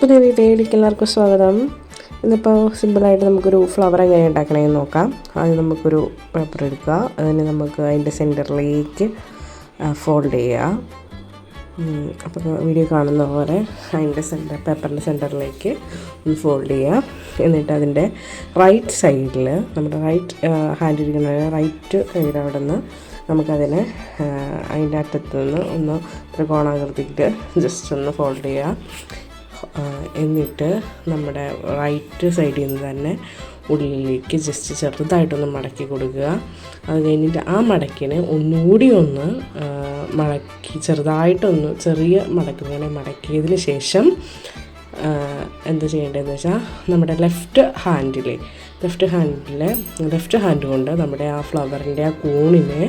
പുതിയ വീഡിയോയിലേക്ക് എല്ലാവർക്കും സ്വാഗതം. ഇന്നിപ്പോൾ സിമ്പിളായിട്ട് നമുക്കൊരു ഫ്ലവർ എങ്ങനെ ഉണ്ടാക്കണമെന്ന് നോക്കാം. ആദ്യം നമുക്കൊരു പേപ്പർ എടുക്കുക. അതിന് നമുക്ക് അതിൻ്റെ സെൻറ്ററിലേക്ക് ഫോൾഡ് ചെയ്യുക. അപ്പോൾ വീഡിയോ കാണുന്ന പോലെ അതിൻ്റെ പേപ്പറിൻ്റെ സെൻറ്ററിലേക്ക് ഒന്ന് ഫോൾഡ് ചെയ്യുക. എന്നിട്ട് അതിൻ്റെ റൈറ്റ് സൈഡിൽ നമ്മുടെ റൈറ്റ് ഹാൻഡ് ഇരിക്കുന്ന റൈറ്റ് കൈയുടെ അവിടെ നിന്ന് നമുക്കതിനെ അതിൻ്റെ അറ്റത്ത് നിന്ന് ഒന്ന് ത്രികോണാകൃതിക്ക് ജസ്റ്റ് ഒന്ന് ഫോൾഡ് ചെയ്യുക. എന്നിട്ട് നമ്മുടെ റൈറ്റ് സൈഡിൽ നിന്ന് തന്നെ ഉള്ളിലേക്ക് ജസ്റ്റ് ചെറുതായിട്ടൊന്ന് മടക്കി കൊടുക്കുക. അത് കഴിഞ്ഞിട്ട് ആ മടക്കിനെ ഒന്നുകൂടി ഒന്ന് മടക്കി ചെറുതായിട്ടൊന്ന് ചെറിയ മടക്കിനെ മടക്കിയതിന് ശേഷം എന്താ ചെയ്യേണ്ടതെന്ന് വെച്ചാൽ നമ്മുടെ ലെഫ്റ്റ് ഹാൻഡ് കൊണ്ട് നമ്മുടെ ആ ഫ്ലവറിൻ്റെ ആ കൂണിനെ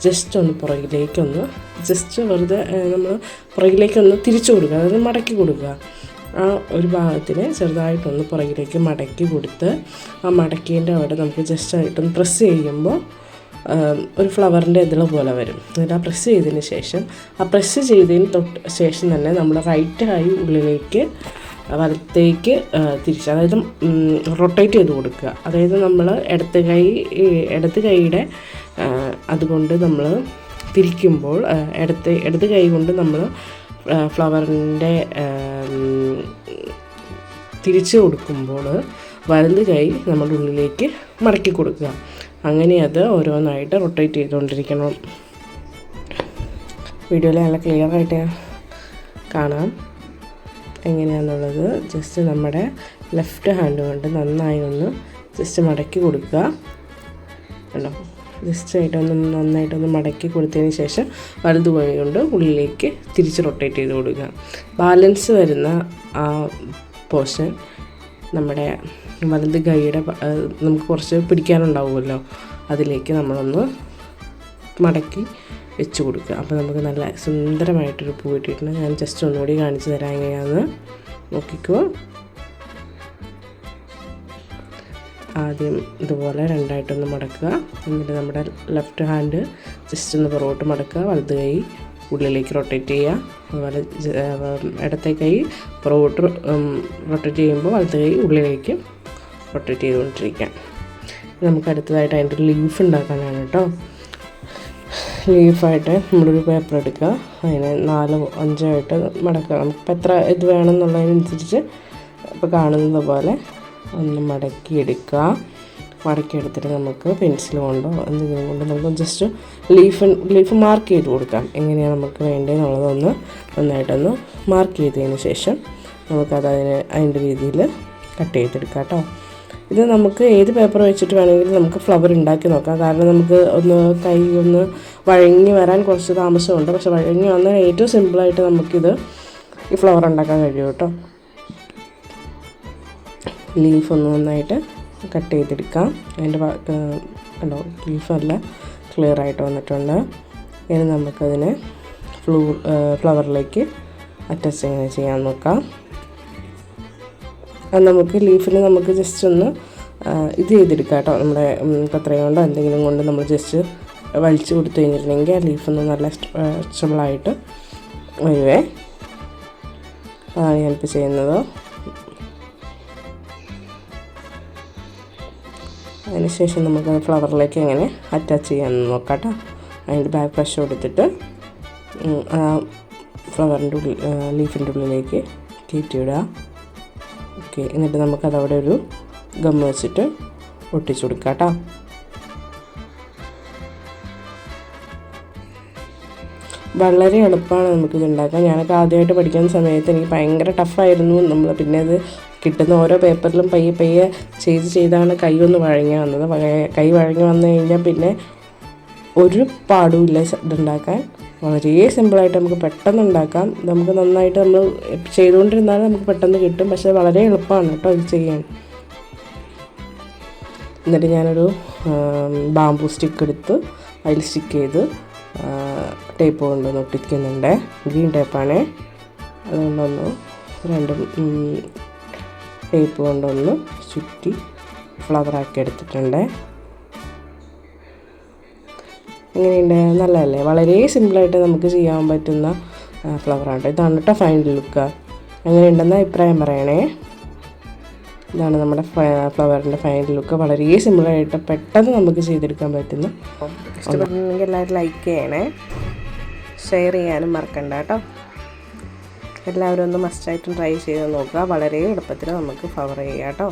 ജസ്റ്റ് ഒന്ന് പുറകിലേക്കൊന്ന് ജസ്റ്റ് വെറുതെ നമ്മൾ പുറകിലേക്കൊന്ന് തിരിച്ചു കൊടുക്കുക, അതായത് മടക്കി കൊടുക്കുക. ആ ഒരു ഭാഗത്തിന് ചെറുതായിട്ടൊന്ന് പുറകിലേക്ക് മടക്കി കൊടുത്ത് ആ മടക്കിൻ്റെ അവിടെ നമുക്ക് ജസ്റ്റ് ആയിട്ടൊന്ന് പ്രസ് ചെയ്യുമ്പോൾ ഒരു ഫ്ലവറിൻ്റെ ഇതിൽ പോലെ വരും. എന്നിട്ട് ആ പ്രസ് ചെയ്തതിന് ശേഷം പ്രസ് ചെയ്തതിന് ശേഷം തന്നെ നമ്മൾ റൈറ്റ് കൈ ഉള്ളിലേക്ക് വലത്തേക്ക് തിരിച്ച്, അതായത് റൊട്ടേറ്റ് ചെയ്ത് കൊടുക്കുക. അതായത് നമ്മൾ ഇടത്ത് കൈയുടെ അതുകൊണ്ട് നമ്മൾ തിരിക്കുമ്പോൾ ഇടത് കൈ കൊണ്ട് നമ്മൾ ഫ്ലവറിൻ്റെ തിരിച്ച് കൊടുക്കുമ്പോൾ വലത് കൈ നമ്മുടെ ഉള്ളിലേക്ക് മടക്കി കൊടുക്കുക. അങ്ങനെ അത് ഓരോന്നായിട്ട് റൊട്ടേറ്റ് ചെയ്തുകൊണ്ടിരിക്കണം. വീഡിയോയിൽ നല്ല ക്ലിയറായിട്ട് കാണാം എങ്ങനെയാണെന്നുള്ളത്. ജസ്റ്റ് നമ്മുടെ ലെഫ്റ്റ് ഹാൻഡ് കൊണ്ട് നന്നായി ഒന്ന് ജസ്റ്റ് മടക്കി കൊടുക്കുക. കണ്ടോ, ജസ്റ്റ് ആയിട്ടൊന്ന് നന്നായിട്ടൊന്ന് മടക്കി കൊടുത്തതിന് ശേഷം വലത് കൈ കൊണ്ട് ഉള്ളിലേക്ക് തിരിച്ച് റൊട്ടേറ്റ് ചെയ്ത് കൊടുക്കുക. ബാലൻസ് വരുന്ന ആ പോർഷൻ നമ്മുടെ വലത് കൈയുടെ നമുക്ക് കുറച്ച് പിടിക്കാനുണ്ടാവുമല്ലോ, അതിലേക്ക് നമ്മളൊന്ന് മടക്കി വെച്ച് കൊടുക്കുക. അപ്പോൾ നമുക്ക് നല്ല സുന്ദരമായിട്ടൊരു പൂ കിട്ടിയിട്ടുണ്ട്. ഞാൻ ജസ്റ്റ് ഒന്നുകൂടി കാണിച്ചു തരാം എങ്ങനെയാണെന്ന് നോക്കിക്കോ. ആദ്യം ഇതുപോലെ രണ്ടായിട്ടൊന്ന് മടക്കുക. എന്നിട്ട് നമ്മുടെ ലെഫ്റ്റ് ഹാൻഡ് ജസ്റ്റ് ഒന്ന് പുറകോട്ട് മടക്കുക, വലത് കൈ ഉള്ളിലേക്ക് റൊട്ടേറ്റ് ചെയ്യുക. അതുപോലെ ഇടത്തെ കൈ പുറകോട്ട് റൊട്ടേറ്റ് ചെയ്യുമ്പോൾ വലത് കൈ ഉള്ളിലേക്ക് റൊട്ടേറ്റ് ചെയ്തുകൊണ്ടിരിക്കാം. നമുക്ക് അടുത്തതായിട്ട് അതിൻ്റെ ഒരു ലീഫ് ഉണ്ടാക്കാനാണ് കേട്ടോ. ലീഫായിട്ട് നമ്മളൊരു പേപ്പർ എടുക്കുക, അതിനെ 4-5 ആയിട്ട് മടക്കുക. നമുക്കിപ്പോൾ എത്ര ഇത് വേണമെന്നുള്ളതിനനുസരിച്ച് ഇപ്പോൾ കാണുന്നത് പോലെ ഒന്ന് മടക്കിയെടുക്കുക. മടക്കിയെടുത്തിട്ട് നമുക്ക് പെൻസിൽ കൊണ്ടോ എന്തെങ്കിലും കൊണ്ട് നമുക്ക് ജസ്റ്റ് ലീഫ് മാർക്ക് ചെയ്ത് കൊടുക്കാം. എങ്ങനെയാണ് നമുക്ക് വേണ്ടതെന്നുള്ളതൊന്ന് നന്നായിട്ടൊന്ന് മാർക്ക് ചെയ്തതിന് ശേഷം അതിൻ്റെ രീതിയിൽ കട്ട് ചെയ്തെടുക്കാം കേട്ടോ. ഇത് നമുക്ക് ഏത് പേപ്പർ വെച്ചിട്ട് വേണമെങ്കിലും നമുക്ക് ഫ്ലവർ ഉണ്ടാക്കി നോക്കാം. കാരണം നമുക്ക് കൈ ഒന്ന് വഴങ്ങി വരാൻ കുറച്ച് താമസമുണ്ട്. പക്ഷെ വഴങ്ങി വന്നാൽ ഏറ്റവും സിമ്പിളായിട്ട് നമുക്കിത് ഈ ഫ്ലവർ ഉണ്ടാക്കാൻ കഴിയും കേട്ടോ. ലീഫ് ഒന്ന് നന്നായിട്ട് കട്ട് ചെയ്തെടുക്കാം. അതിൻ്റെ കണ്ടോ, ലീഫ് നല്ല ക്ലിയർ ആയിട്ട് വന്നിട്ടുണ്ട്. ഇനി നമുക്കതിനെ ഫ്ലവറിലേക്ക് അറ്റാച്ച് എങ്ങനെ ചെയ്യാൻ നോക്കാം. അത് നമുക്ക് ലീഫിന് നമുക്ക് ജസ്റ്റ് ഒന്ന് ഇത് ചെയ്തെടുക്കാം കേട്ടോ. നമ്മുടെ കത്രിക കൊണ്ടോ എന്തെങ്കിലും കൊണ്ട് നമ്മൾ ജസ്റ്റ് വലിച്ചു കൊടുത്തു കഴിഞ്ഞിട്ടുണ്ടെങ്കിൽ ആ ലീഫൊന്ന് നല്ല സ്ട്രെച്ചബിളായിട്ട് വരുവേ. അതാണ് ഞാനിപ്പോൾ ചെയ്യുന്നത്. അതിനുശേഷം നമുക്ക് ഫ്ലവറിലേക്ക് എങ്ങനെ അറ്റാച്ച് ചെയ്യാമെന്ന് നോക്കാം കേട്ടോ. അതിൻ്റെ ബാക്ക് വശം കൊടുത്തിട്ട് ഫ്ലവറിൻ്റെ ലീഫിൻ്റെ ഉള്ളിലേക്ക് കയറ്റിയിടുക. ഓക്കെ, എന്നിട്ട് നമുക്കതവിടെ ഒരു ഗമ്മ് വെച്ചിട്ട് ഒട്ടിച്ചു കൊടുക്കാം കേട്ടോ. വളരെ എളുപ്പമാണ് നമുക്കിത് ഉണ്ടാക്കാൻ. ഞാനൊക്കെ ആദ്യമായിട്ട് പഠിക്കുന്ന സമയത്ത് എനിക്ക് ഭയങ്കര ടഫായിരുന്നു. പിന്നെ അത് കിട്ടുന്ന ഓരോ പേപ്പറിലും പയ്യെ ചെയ്താണ് കൈ ഒന്ന് വഴങ്ങി വന്നത്. കൈ വഴങ്ങി വന്നു കഴിഞ്ഞാൽ പിന്നെ ഒരു പാടുമില്ല ഇതുണ്ടാക്കാൻ. വളരെ സിമ്പിളായിട്ട് നമുക്ക് പെട്ടെന്ന് ഉണ്ടാക്കാം. നമുക്ക് നന്നായിട്ട് നമ്മൾ ചെയ്തുകൊണ്ടിരുന്നാലും നമുക്ക് പെട്ടെന്ന് കിട്ടും. പക്ഷേ വളരെ എളുപ്പമാണ് കേട്ടോ ഇത് ചെയ്യാൻ. എന്നിട്ട് ഞാനൊരു ബാംബൂ സ്റ്റിക്ക് എടുത്ത് അതിൽ സ്റ്റിക്ക് ചെയ്ത് ടേപ്പ് കൊണ്ടൊന്ന് ഒട്ടിക്കുന്നുണ്ട്. ഗ്രീൻ ടേപ്പാണ്. അതുകൊണ്ടൊന്ന് 2 ടേപ്പ് കൊണ്ടൊന്ന് ചുറ്റി ഫ്ലവറാക്കി എടുത്തിട്ടുണ്ട്. എങ്ങനെയുണ്ട്? നല്ലതല്ലേ? വളരെ സിമ്പിളായിട്ട് നമുക്ക് ചെയ്യാൻ പറ്റുന്ന ഫ്ലവറാണ്. ഇതാണ് കേട്ടോ ഫൈനൽ ലുക്ക്. എങ്ങനെയുണ്ടെന്ന് അഭിപ്രായം പറയണേ. ഇതാണ് നമ്മുടെ ഫ്ലവറിൻ്റെ ഫൈനൽ ലുക്ക്. വളരെ സിമ്പിളായിട്ട് പെട്ടെന്ന് നമുക്ക് ചെയ്തെടുക്കാൻ പറ്റുന്ന. ഇഷ്ടപ്പെട്ടിട്ടുണ്ടെങ്കിൽ എല്ലാവരും ലൈക്ക് ചെയ്യണേ, ഷെയർ ചെയ്യാനും മറക്കണ്ട കേട്ടോ. എല്ലാവരും ഒന്ന് മസ്റ്റായിട്ടും ട്രൈ ചെയ്ത് നോക്കുക. വളരെ എളുപ്പത്തിൽ നമുക്ക് ഫ്ലവർ ചെയ്യാം കേട്ടോ.